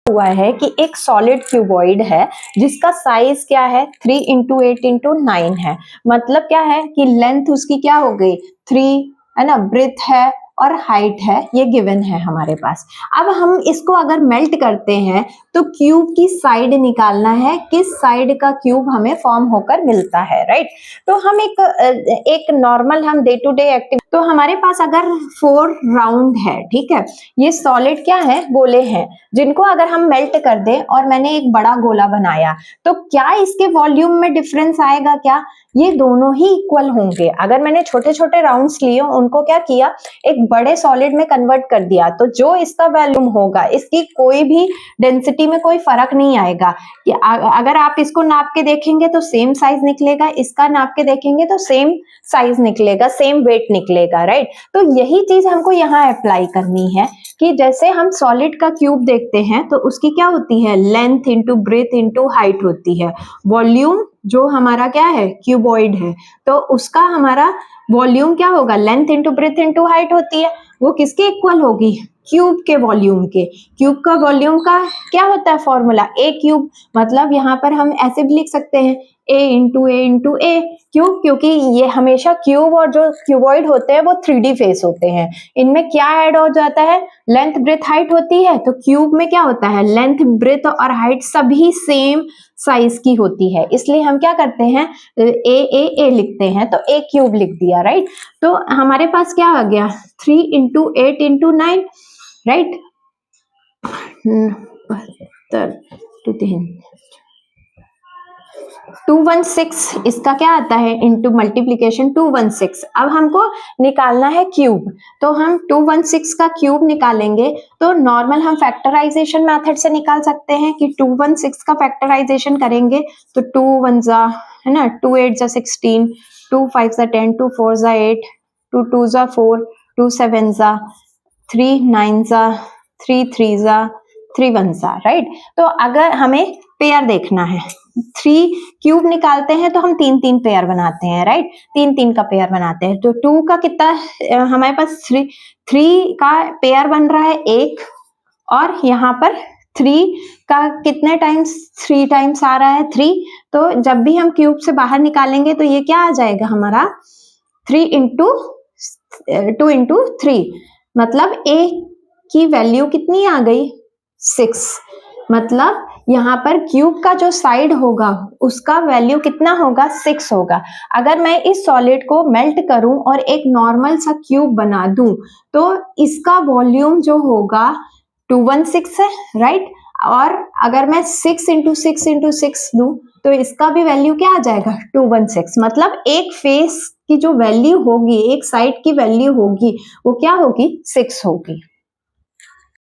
हुआ है कि एक सॉलिड क्यूबॉइड है जिसका साइज क्या है 3 इंटू 8 इंटू 9 है। मतलब क्या है कि लेंथ उसकी क्या हो गई 3 है ना, ब्रेथ है और हाइट है, ये गिवन है हमारे पास। अब हम इसको अगर मेल्ट करते हैं तो क्यूब की साइड निकालना है, किस साइड का क्यूब हमें फॉर्म होकर मिलता है, राइट। तो हम एक नॉर्मल हम डे टू डे एक्टिव, तो हमारे पास अगर 4 राउंड है, ठीक है, ये सॉलिड क्या है, गोले हैं, जिनको अगर हम मेल्ट कर दें और मैंने एक बड़ा गोला बनाया तो क्या इसके वॉल्यूम में डिफरेंस आएगा? क्या ये दोनों ही इक्वल होंगे? अगर मैंने छोटे छोटे राउंड्स लिए, उनको क्या किया, एक बड़े सॉलिड में कन्वर्ट कर दिया, तो जो इसका वॉल्यूम होगा, इसकी कोई भी डेंसिटी में कोई फर्क नहीं आएगा। कि अगर आप इसको नाप के देखेंगे तो सेम साइज निकलेगा, इसका नाप के देखेंगे तो सेम साइज निकलेगा, सेम वेट निकलेगा, राइट। तो यही चीज हमको यहाँ अप्लाई करनी है कि जैसे हम सॉलिड का क्यूब देखते हैं तो उसकी क्या होती है, length into breadth into height होती है। वॉल्यूम जो हमारा क्या है, क्यूबॉइड है, तो उसका हमारा वॉल्यूम क्या होगा, length into breadth into height होती है। वो किसके इक्वल होगी, क्यूब के वॉल्यूम के। क्यूब का वॉल्यूम का क्या होता है फॉर्मूला, ए क्यूब। मतलब यहाँ पर हम ऐसे भी लिख सकते हैं ए इंटू ए। क्यों? क्योंकि ये हमेशा क्यूब और जो क्यूबॉइड होते हैं वो 3D फेस होते हैं। इनमें क्या ऐड हो जाता है, लेंथ ब्रेथ हाइट होती है, तो क्यूब में क्या होता है, लेंथ ब्रेथ और हाइट सभी सेम साइज की होती है, इसलिए हम क्या करते हैं, ए लिखते हैं, तो ए क्यूब लिख दिया, राइट। तो हमारे पास क्या आ गया, 3 इंटू 8 इंटू 9, राइट। 216 इसका क्या आता है, इंटू मल्टीप्लीकेशन 216। अब हमको निकालना है क्यूब, तो हम 216 का क्यूब निकालेंगे तो नॉर्मल हम फैक्टराइजेशन मेथड से निकाल सकते हैं कि 216 का फैक्टराइजेशन करेंगे तो 2 1 जा, है ना, 2 8 जा 16, 2 5 जा 10, 2 4 जा 8, 2 2 जा 4, 2 7 जा 3, 9 जा 3, 3 जा 3 1 जा, राइट। तो अगर हमें पेयर देखना है, 3 क्यूब निकालते हैं तो हम 3 पेयर बनाते हैं, राइट, 3 का पेयर बनाते हैं। तो 2 का कितना हमारे पास 3 का पेयर बन रहा है 1, और यहाँ पर 3 का कितने टाइम्स, 3 टाइम्स आ रहा है 3। तो जब भी हम क्यूब से बाहर निकालेंगे तो ये क्या आ जाएगा हमारा 3 इंटू 2 इंटू 3, मतलब ए की वैल्यू कितनी आ गई 6। मतलब यहाँ पर क्यूब का जो साइड होगा उसका वैल्यू कितना होगा, 6 होगा। अगर मैं इस सॉलिड को मेल्ट करूं और एक नॉर्मल सा क्यूब बना दूं तो इसका वॉल्यूम जो होगा 216 है, राइट। और अगर मैं 6 इंटू 6 इंटू 6 दूं तो इसका भी वैल्यू क्या आ जाएगा 216। मतलब एक फेस की जो वैल्यू होगी, एक साइड की वैल्यू होगी, वो क्या होगी 6 होगी।